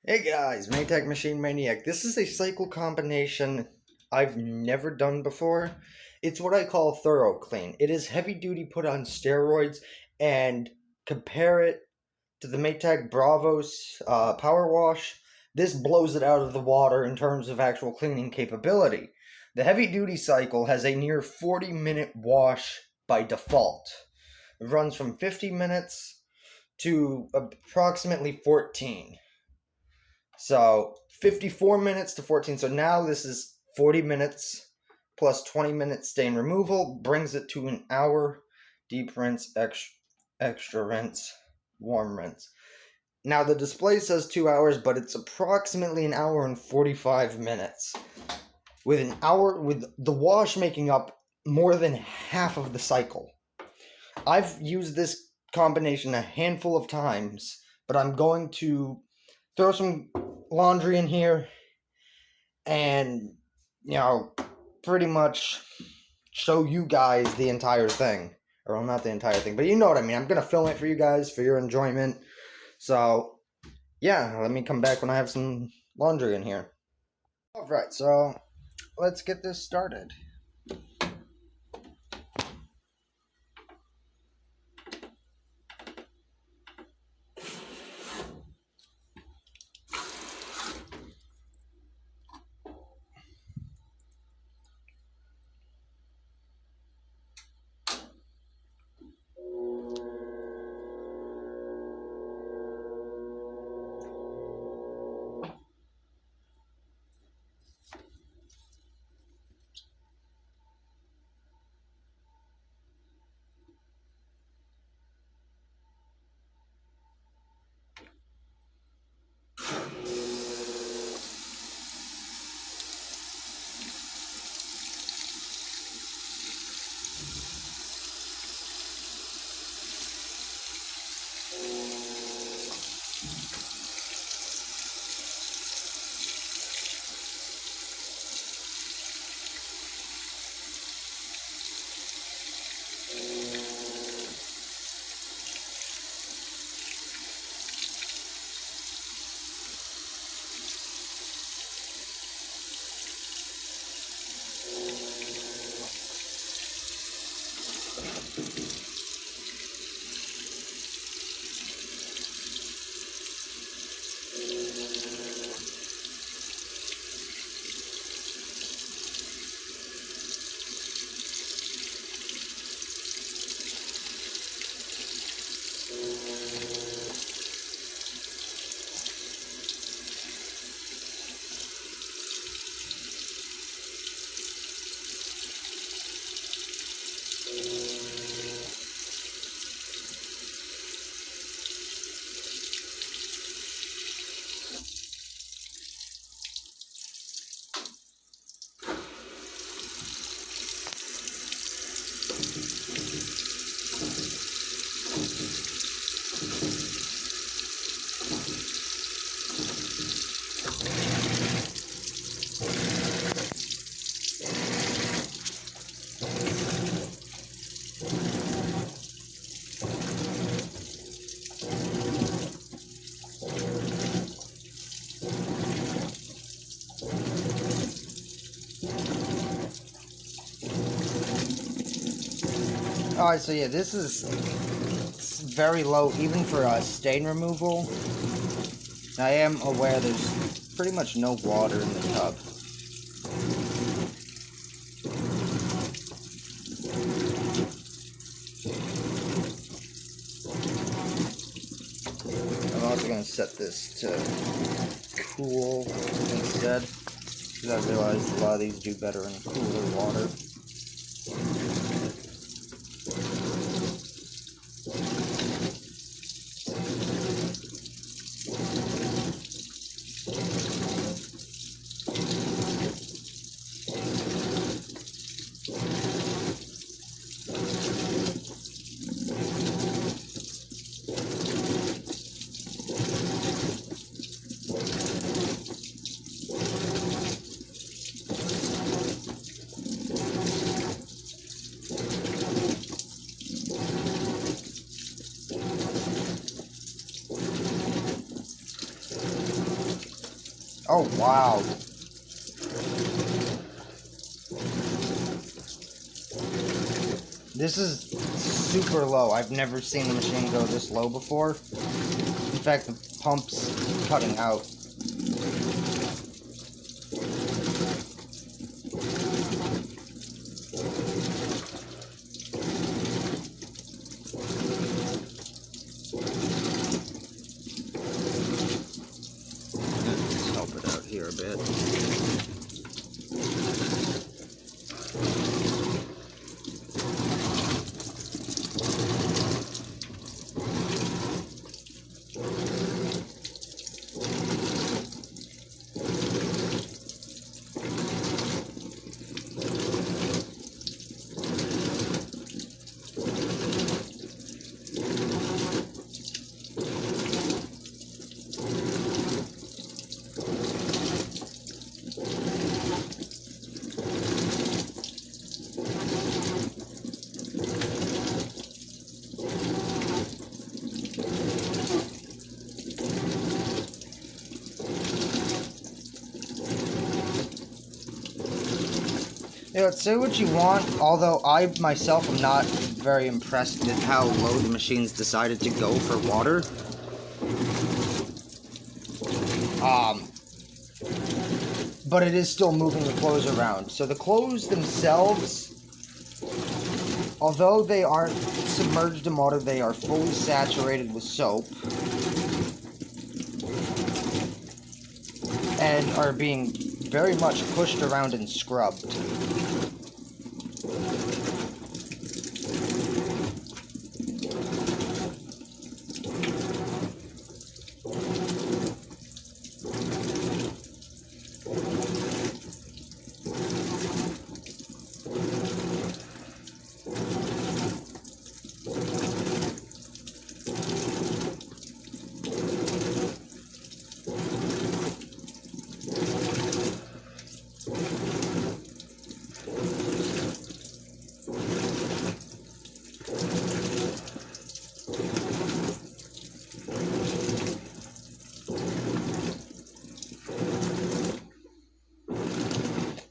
Hey guys, Maytag Machine Maniac. This is a cycle combination I've never done before. It's what I call thorough clean. It is heavy duty put on steroids, and compare it to the Maytag Bravos Power Wash. This blows it out of the water in terms of actual cleaning capability. The heavy duty cycle has a near 40-minute wash by default. It runs from 50 minutes to approximately 14. So 54 minutes to 14. So now this is 40 minutes plus 20 minutes stain removal, brings it to an hour. Deep rinse, extra rinse, warm rinse. Now the display says 2 hours, but it's approximately an hour and 45 minutes. With the wash making up more than half of the cycle. I've used this combination a handful of times, but I'm going to throw some laundry in here and, pretty much show you guys the entire thing. Or, well, not the entire thing, but you know what I mean. I'm going to film it for you guys for your enjoyment. So, yeah, let me come back when I have some laundry in here. Alright, so let's get this started. Alright, so yeah, this is very low even for stain removal. I am aware there's pretty much no water in the tub. I'm also going to set this to cool instead, because I realized a lot of these do better in cooler water. Oh, wow. This is super low. I've never seen the machine go this low before. In fact, the pump's cutting out. Let's help it out here a bit. Yeah, say what you want, although I myself am not very impressed at how low the machines decided to go for water. But it is still moving the clothes around. So the clothes themselves, although they aren't submerged in water, they are fully saturated with soap. And are being very much pushed around and scrubbed.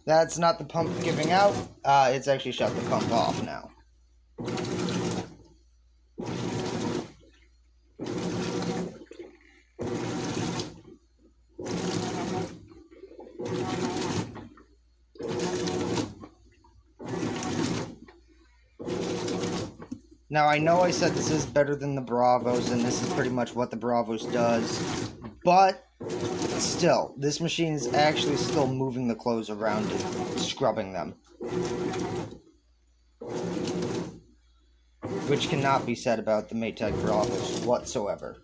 That's not the pump giving out. It's actually shut the pump off now. Now, I know I said this is better than the Bravos, and this is pretty much what the Bravos does, but still, this machine is actually still moving the clothes around and scrubbing them. Which cannot be said about the Maytag Bravos whatsoever.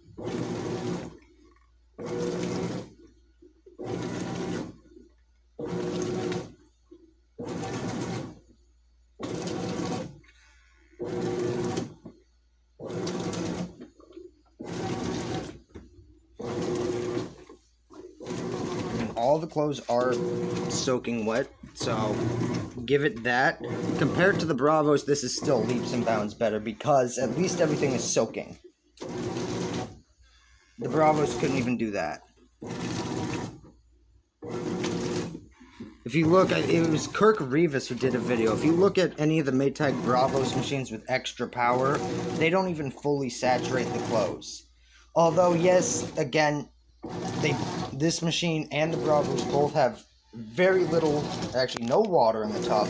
All the clothes are soaking wet, so give it that. Compared to the Bravos, this is still leaps and bounds better because at least everything is soaking. The Bravos couldn't even do that. If you look at, it was Kirk Rivas who did a video. If you look at any of the Maytag Bravos machines with extra power, they don't even fully saturate the clothes. Although, yes, again, this machine and the Bravos both have very little, actually no water in the tub.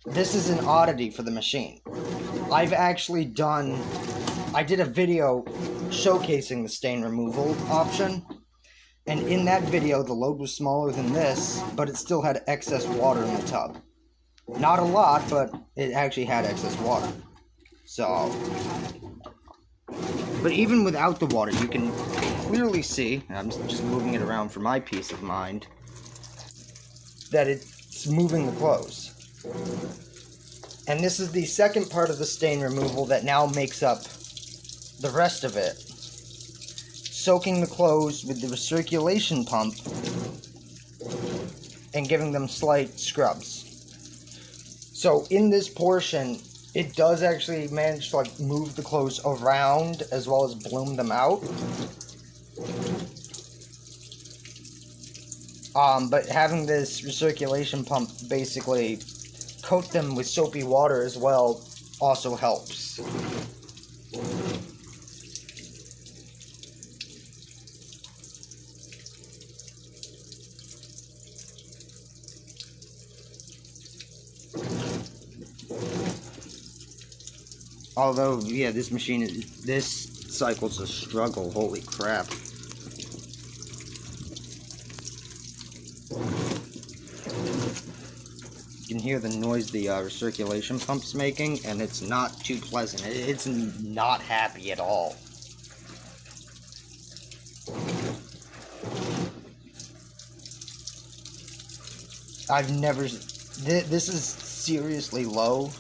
This is an oddity for the machine. I did a video showcasing the stain removal option, and in that video the load was smaller than this, but it still had excess water in the tub. Not a lot, but it actually had excess water. So, but even without the water, you can clearly see, and I'm just moving it around for my peace of mind, that it's moving the clothes. And this is the second part of the stain removal that now makes up the rest of it. Soaking the clothes with the recirculation pump and giving them slight scrubs. So in this portion, it does actually manage to move the clothes around as well as bloom them out. But having this recirculation pump basically coat them with soapy water as well also helps. Although, yeah, this cycle's a struggle, holy crap. You can hear the noise the recirculation pump's making, and it's not too pleasant. It's not happy at all. This is seriously low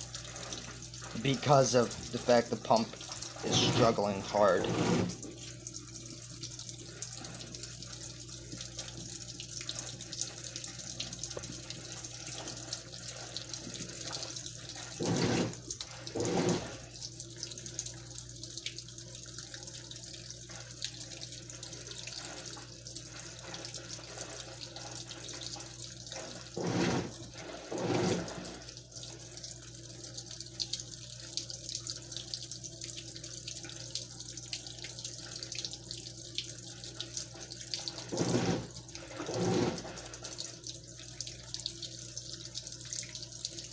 because of the fact the pump is struggling hard.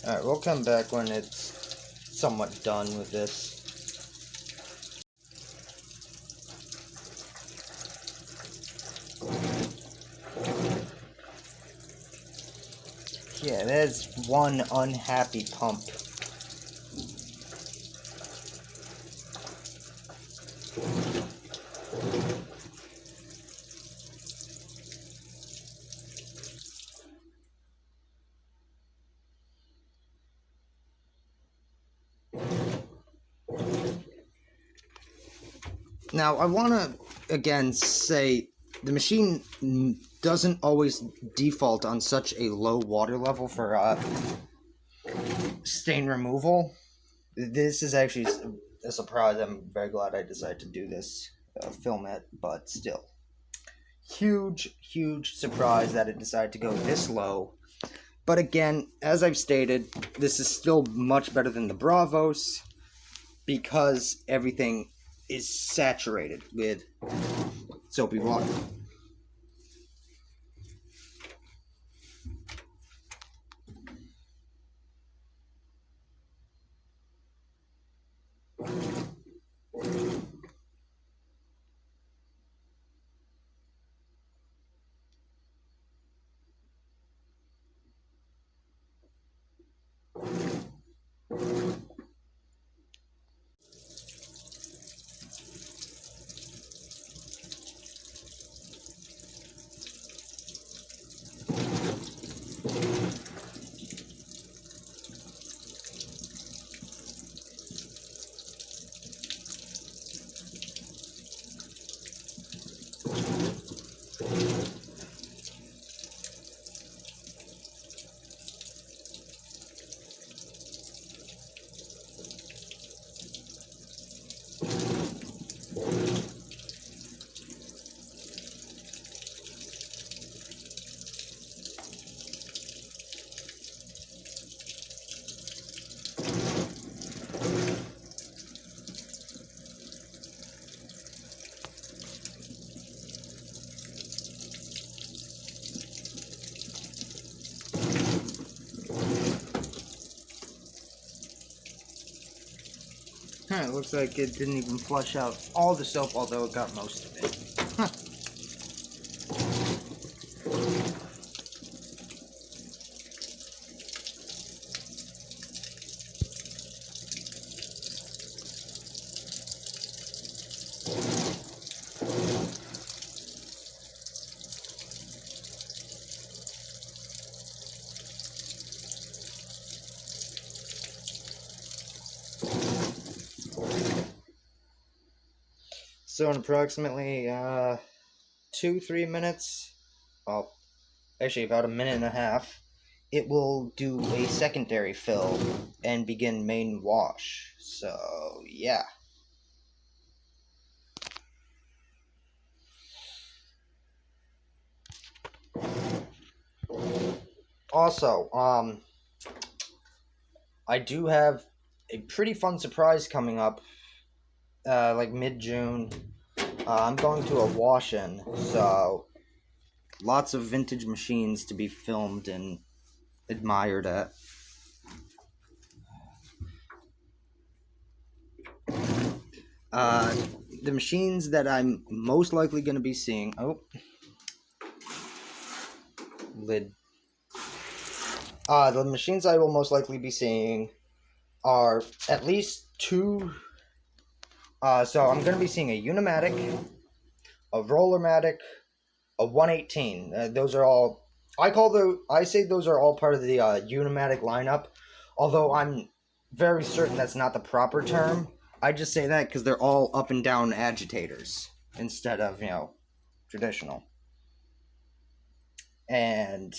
Alright, we'll come back when it's somewhat done with this. Yeah, there's one unhappy pump. Now, I want to, again, say the machine doesn't always default on such a low water level for stain removal. This is actually a surprise. I'm very glad I decided to do this, film it, but still. Huge surprise that it decided to go this low. But again, as I've stated, this is still much better than the Bravos because everything is saturated with soapy water. It looks like it didn't even flush out all the soap, although it got most of it. Huh. So in approximately 2-3 minutes, well, actually about a minute and a half, it will do a secondary fill and begin main wash. So yeah. Also, I do have a pretty fun surprise coming up, like mid-June. I'm going to a wash-in, so lots of vintage machines to be filmed and admired at. Uh, the machines that I'm most likely going to be seeing. Oh, lid. The machines I will most likely be seeing are at least two. So I'm going to be seeing a Unimatic, a Rollermatic, a 118. Those are all. I say those are all part of the Unimatic lineup. Although I'm very certain that's not the proper term. I just say that because they're all up and down agitators instead of traditional. And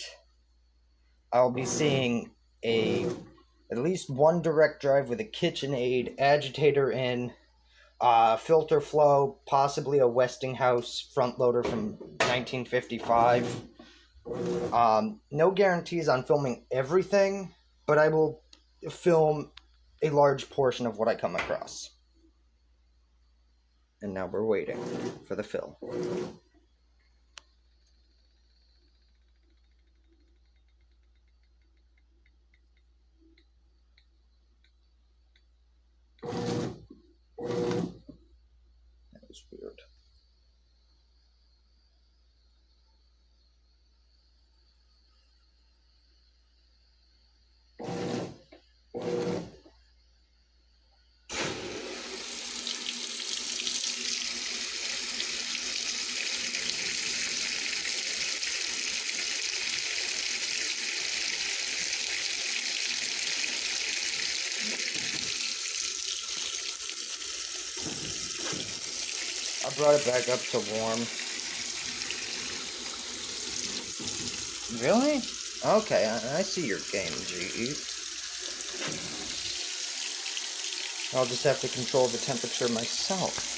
I'll be seeing at least one direct drive with a KitchenAid agitator in, filter flow, possibly a Westinghouse front loader from 1955. No guarantees on filming everything, but I will film a large portion of what I come across. And now we're waiting for the fill. That was weird. I brought it back up to warm. Really? Okay, I see your game, GE. I'll just have to control the temperature myself.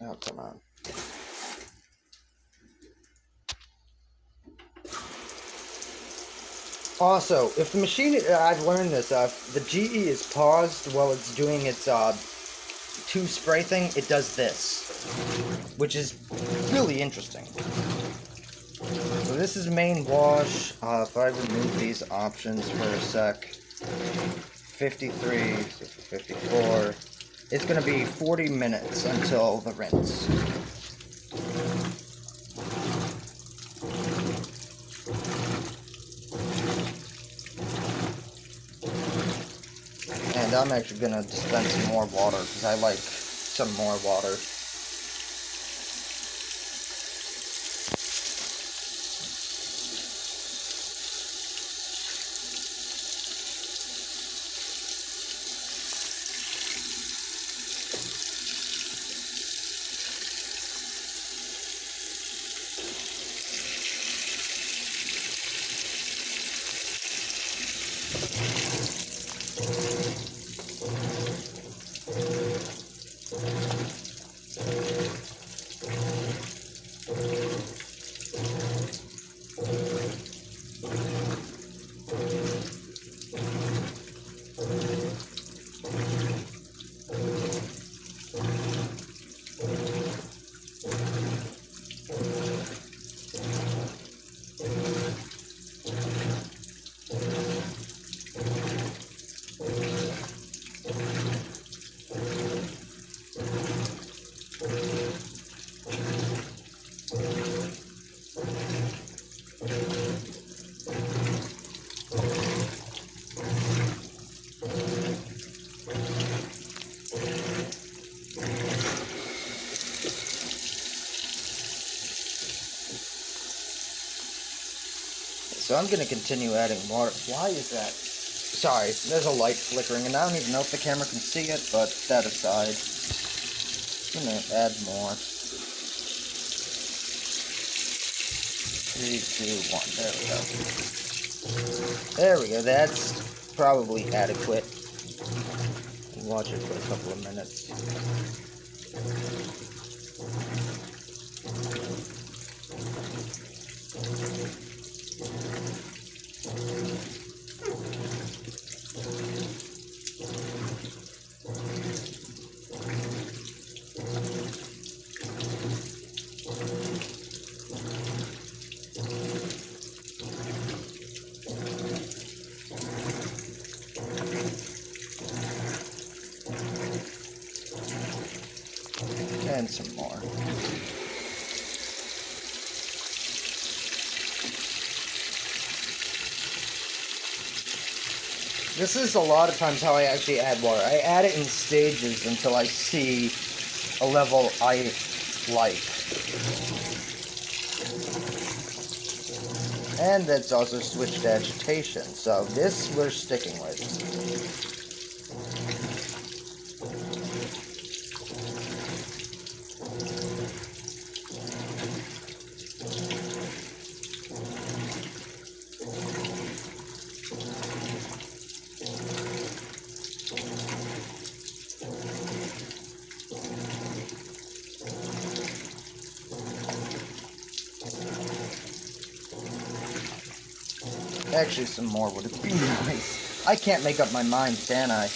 Oh, come on. Also, if the machine, I've learned this, if the GE is paused while it's doing its two spray thing, it does this, which is really interesting. So this is main wash. If I remove these options for a sec, 53, 54, it's going to be 40 minutes until the rinse. And I'm actually going to dispense some more water because I like some more water. So I'm going to continue adding water. Why is that? Sorry, there's a light flickering, and I don't even know if the camera can see it, but that aside, I'm gonna add more. 3, 2, 1. There we go. There we go. That's probably adequate. Watch it for a couple of minutes. And some more. This is a lot of times how I actually add water. I add it in stages until I see a level I like. And that's also switched to agitation, so this we're sticking with. Actually, some more would be nice. I can't make up my mind, can I?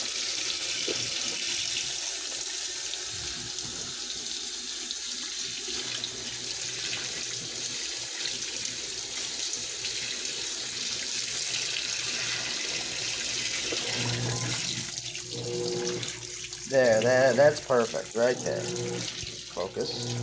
That's perfect, right there. Focus.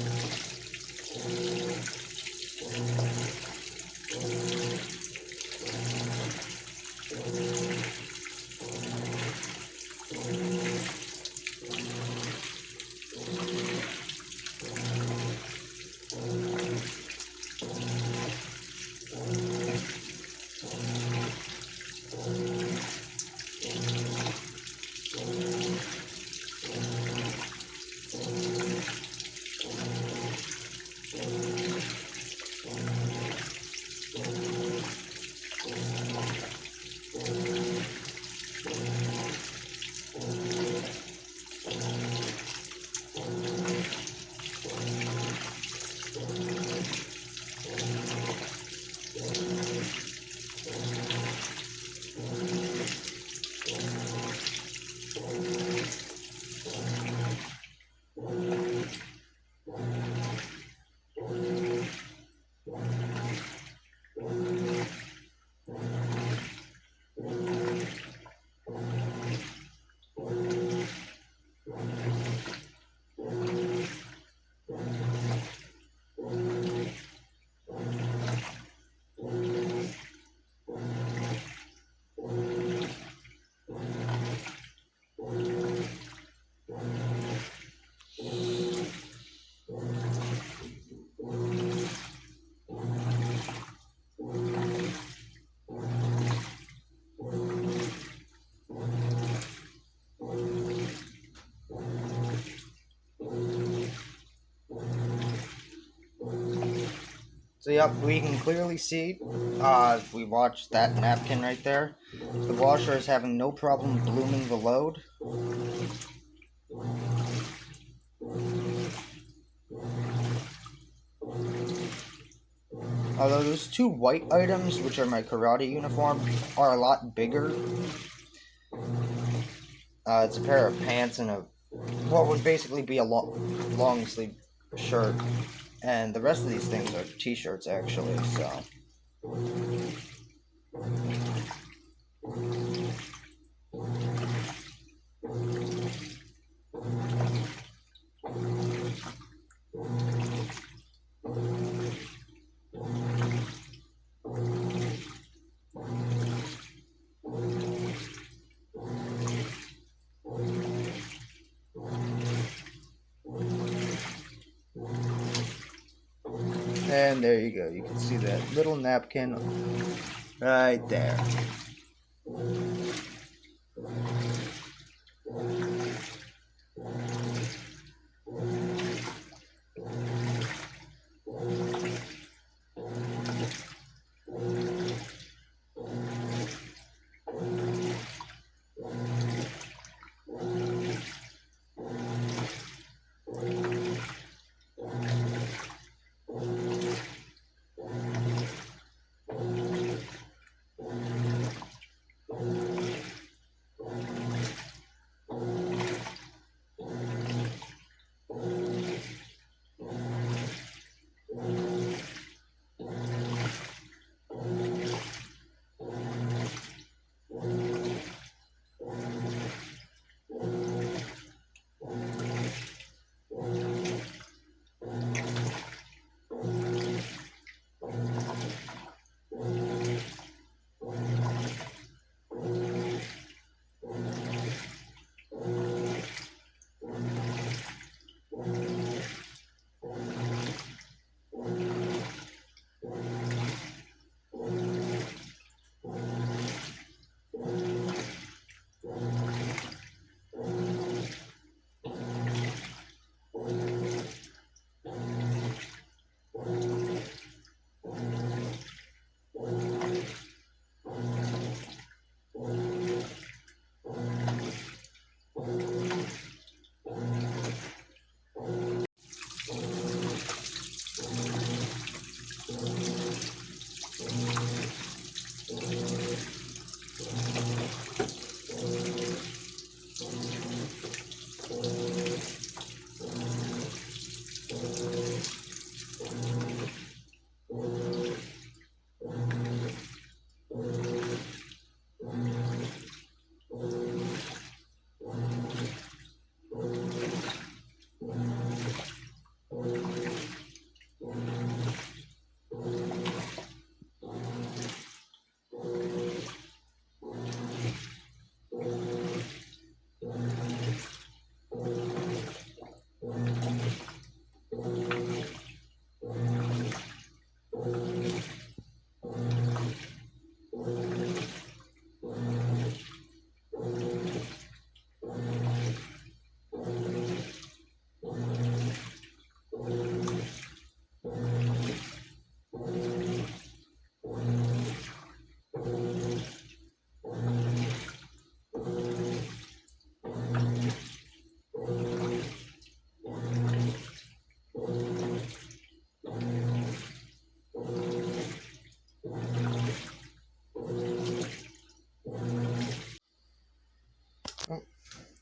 So yep, we can clearly see, if we watch that napkin right there, the washer is having no problem blooming the load. Although those two white items, which are my karate uniform, are a lot bigger. It's a pair of pants and what would basically be a long sleeve shirt. And the rest of these things are t-shirts, actually, so. And there you go. You can see that little napkin right there.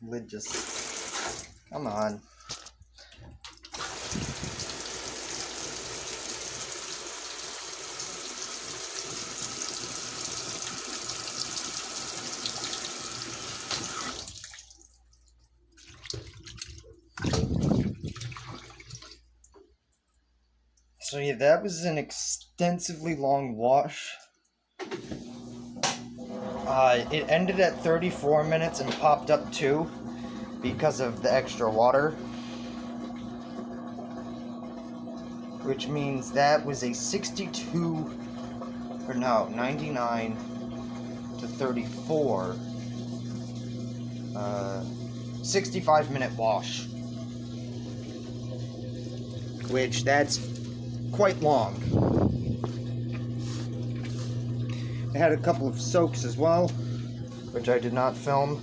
Lid just... Come on. So yeah, that was an extensively long wash. It ended at 34 minutes and popped up 2 because of the extra water. Which means that was a 99 to 34, 65-minute wash. Which, that's quite long. I had a couple of soaks as well, which I did not film.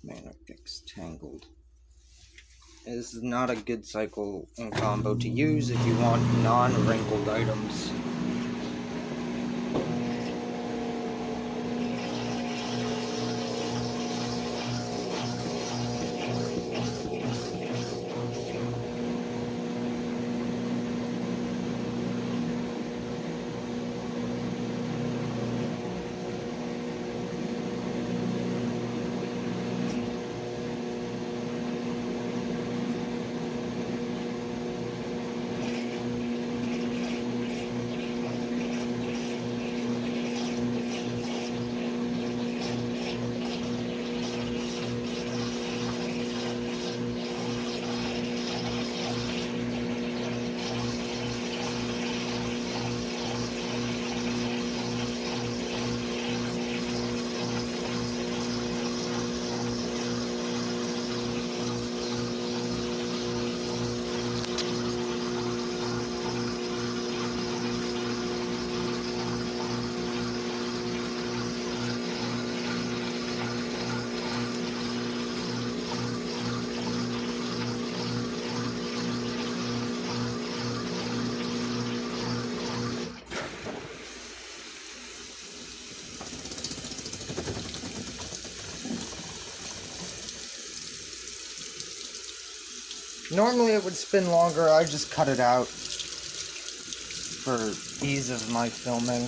Man, it gets tangled. This is not a good cycle and combo to use if you want non-wrinkled items. Normally it would spin longer, I just cut it out for ease of my filming.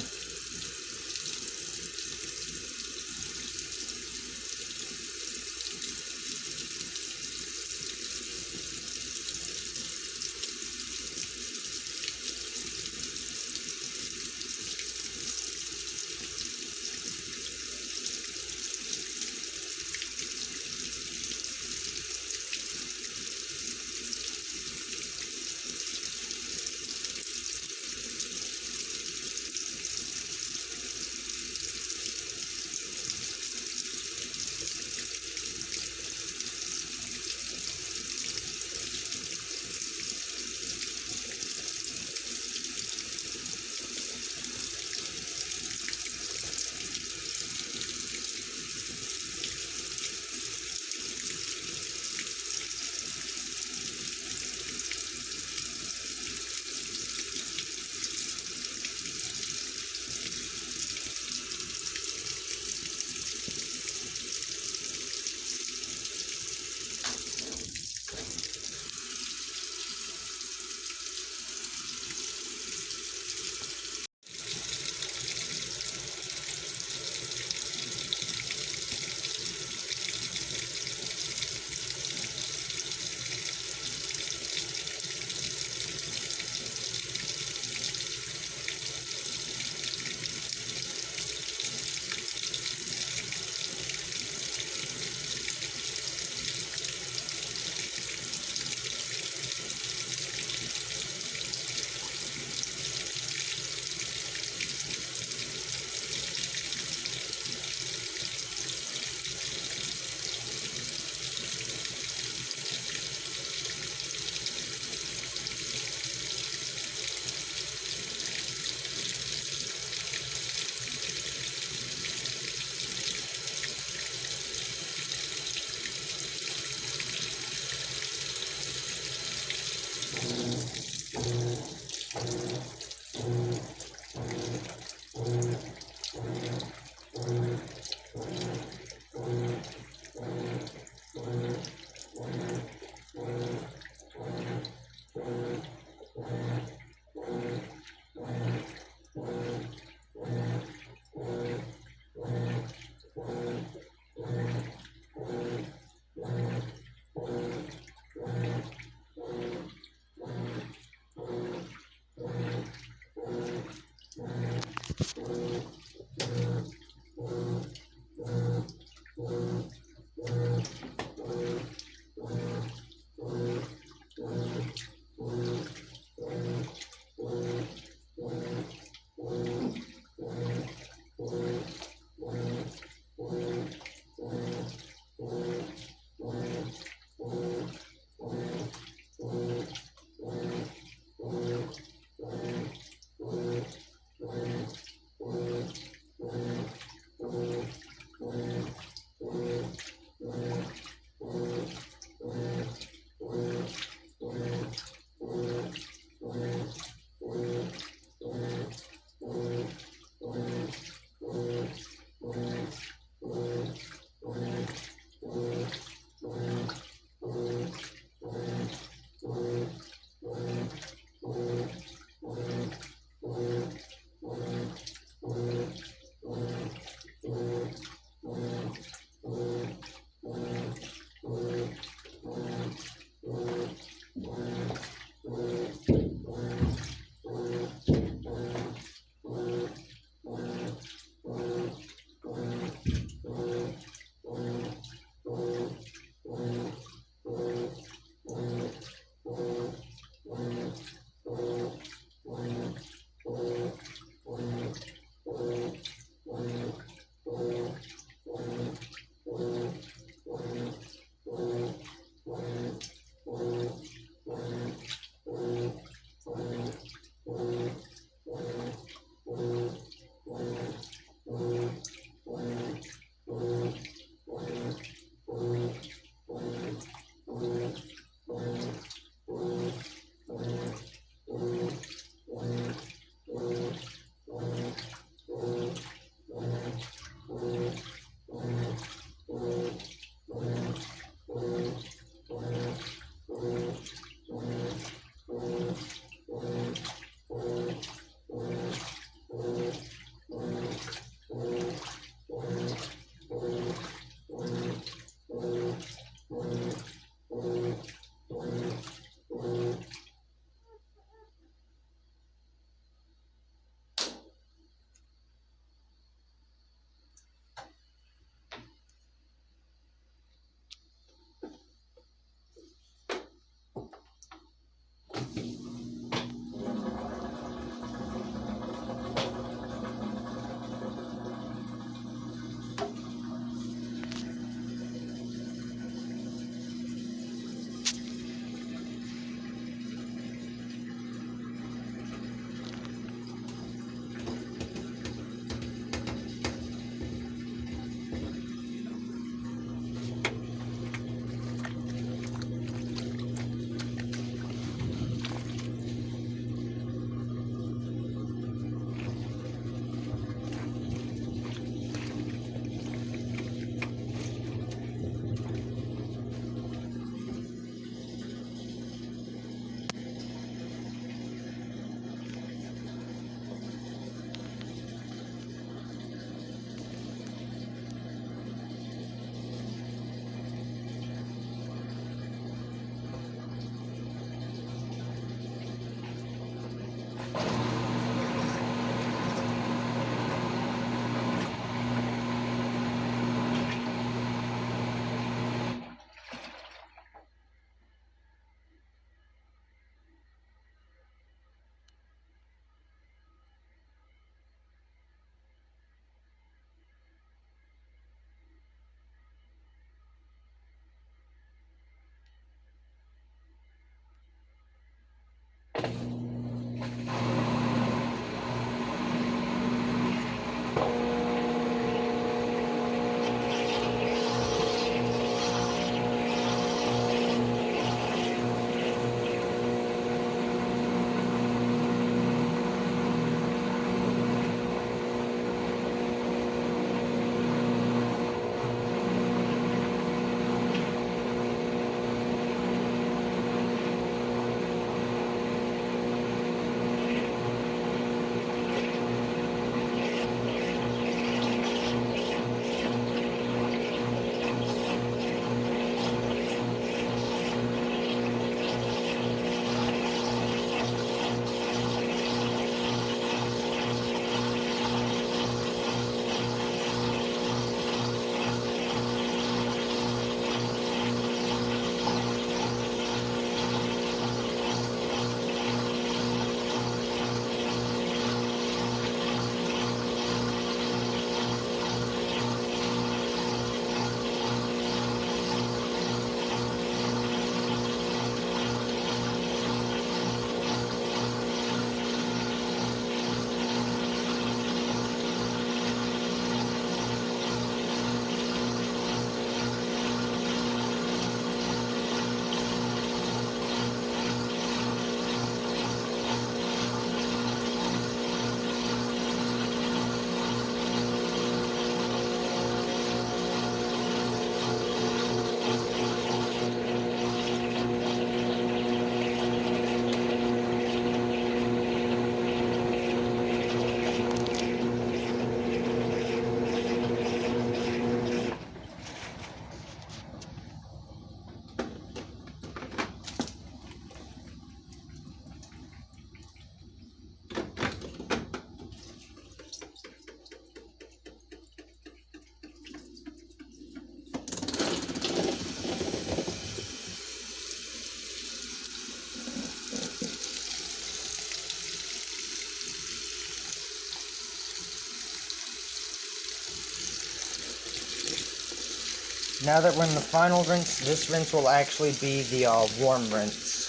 Now that we're in the final rinse, this rinse will actually be the warm rinse.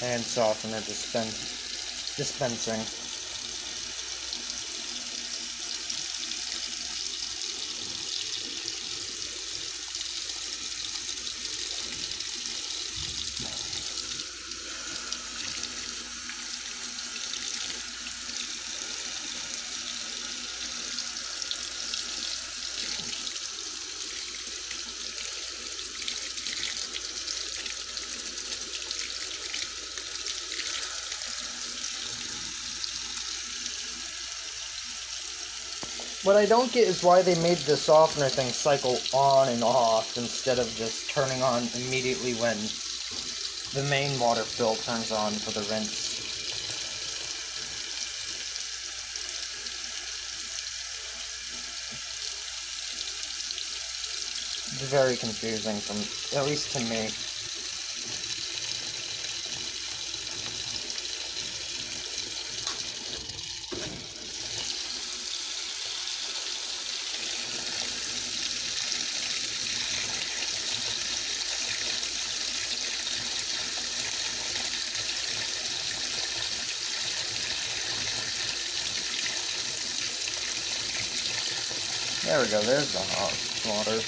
And softener dispensing. What I don't get is why they made the softener thing cycle on and off instead of just turning on immediately when the main water fill turns on for the rinse. It's very confusing, at least to me. There we go, there's the hot water.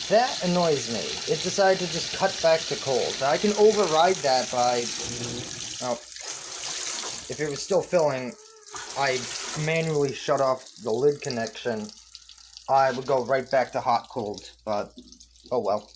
That annoys me. It decided to just cut back to cold. I can override that by... Oh, if it was still filling, I manually shut off the lid connection. I would go right back to hot-cold, but oh well.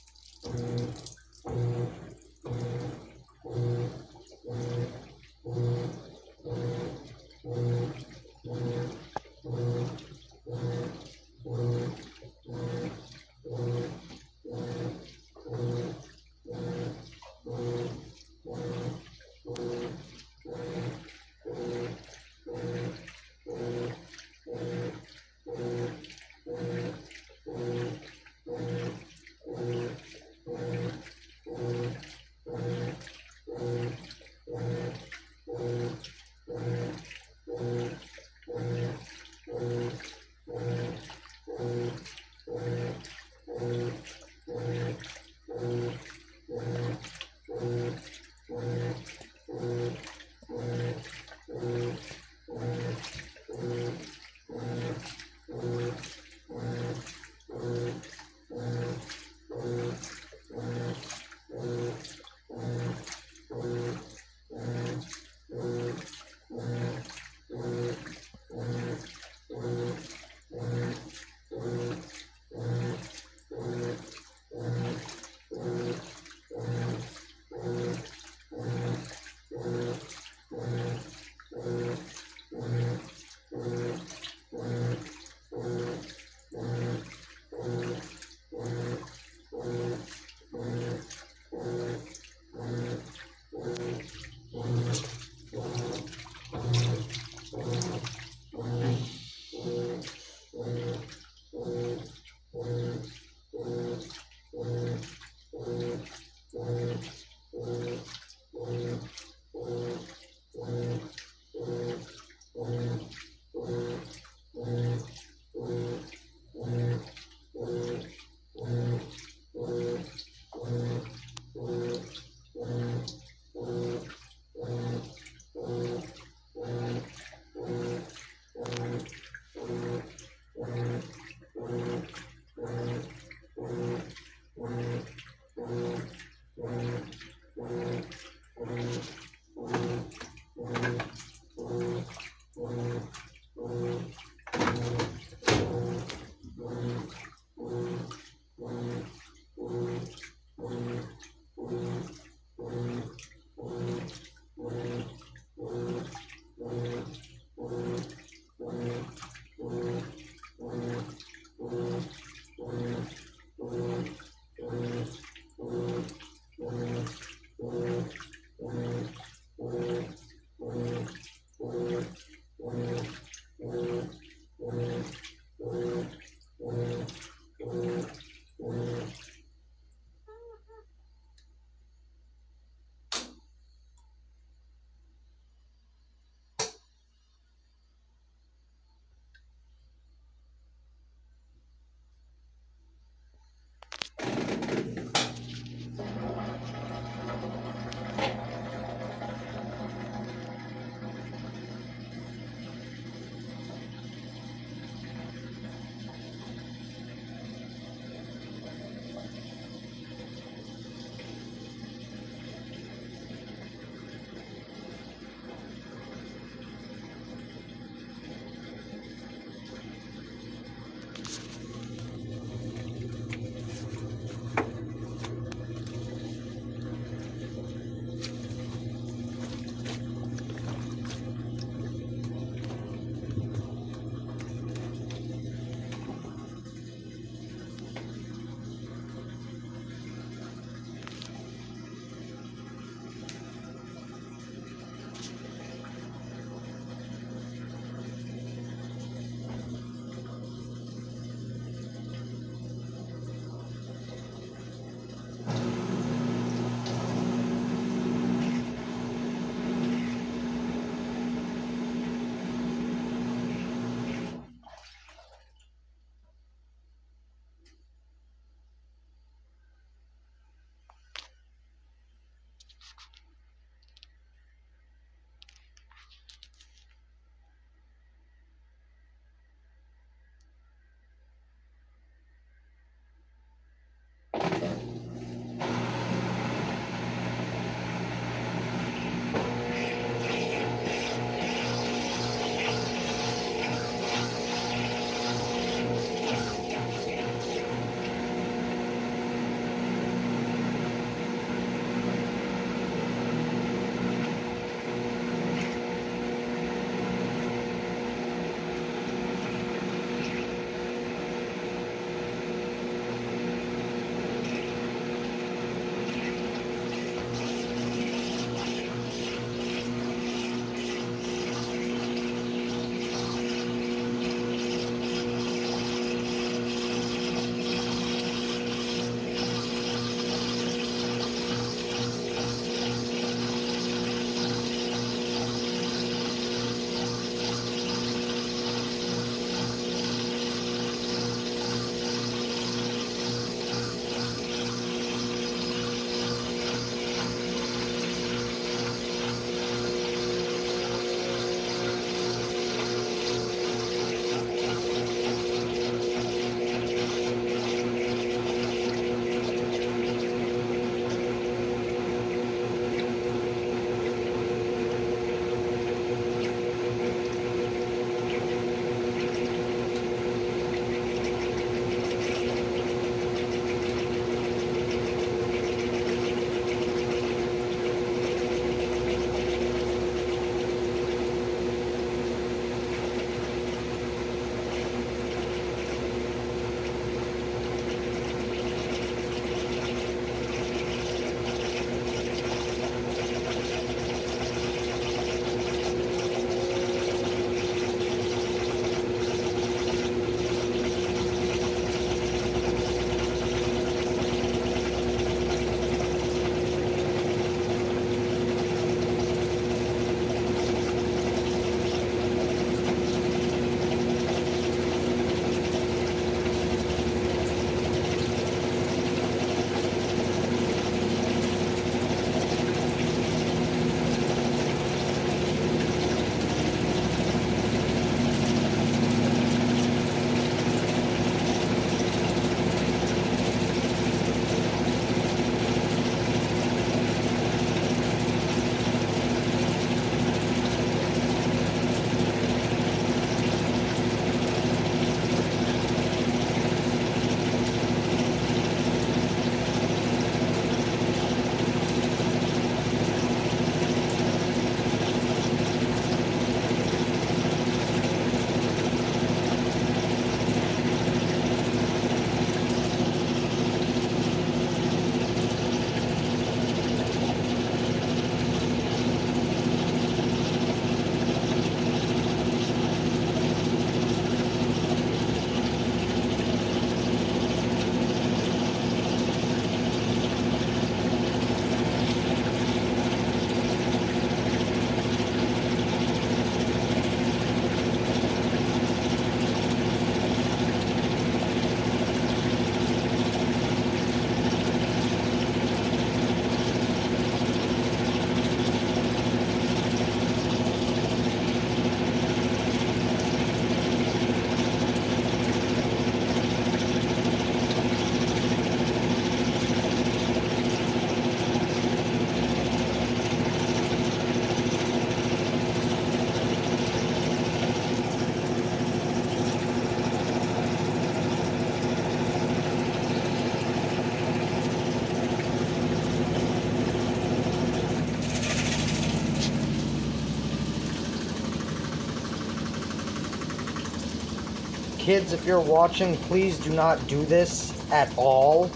kids, if you're watching, please do not do this at all.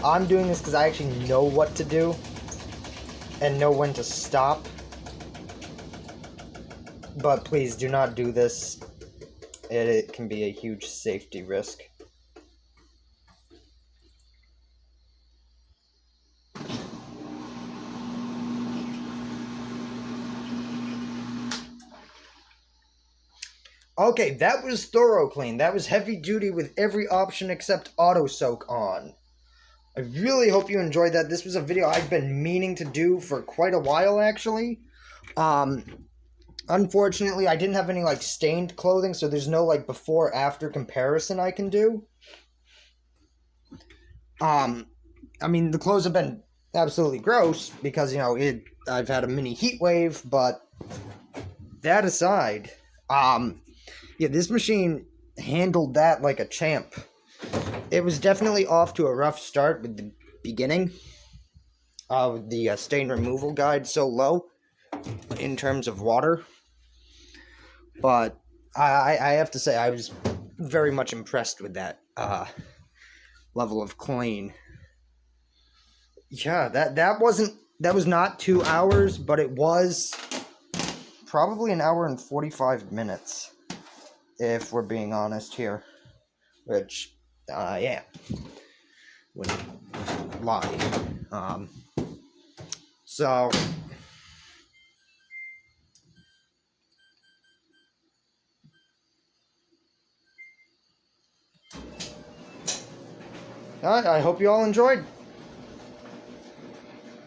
I'm doing this because I actually know what to do and know when to stop. But please do not do this. It can be a huge safety risk. Okay, that was thorough clean. That was heavy duty with every option except auto soak on. I really hope you enjoyed that. This was a video I've been meaning to do for quite a while, actually. Unfortunately, I didn't have any, like, stained clothing, so there's no, like, before-after comparison I can do. I mean, the clothes have been absolutely gross because, you know, I've had a mini heat wave, but that aside, yeah, this machine handled that like a champ. It was definitely off to a rough start with the beginning of the stain removal guide so low in terms of water. But I have to say I was very much impressed with that level of clean. Yeah, that was not 2 hours, but it was probably an hour and 45 minutes, if we're being honest here. Which, yeah, wouldn't lie. So, I hope you all enjoyed.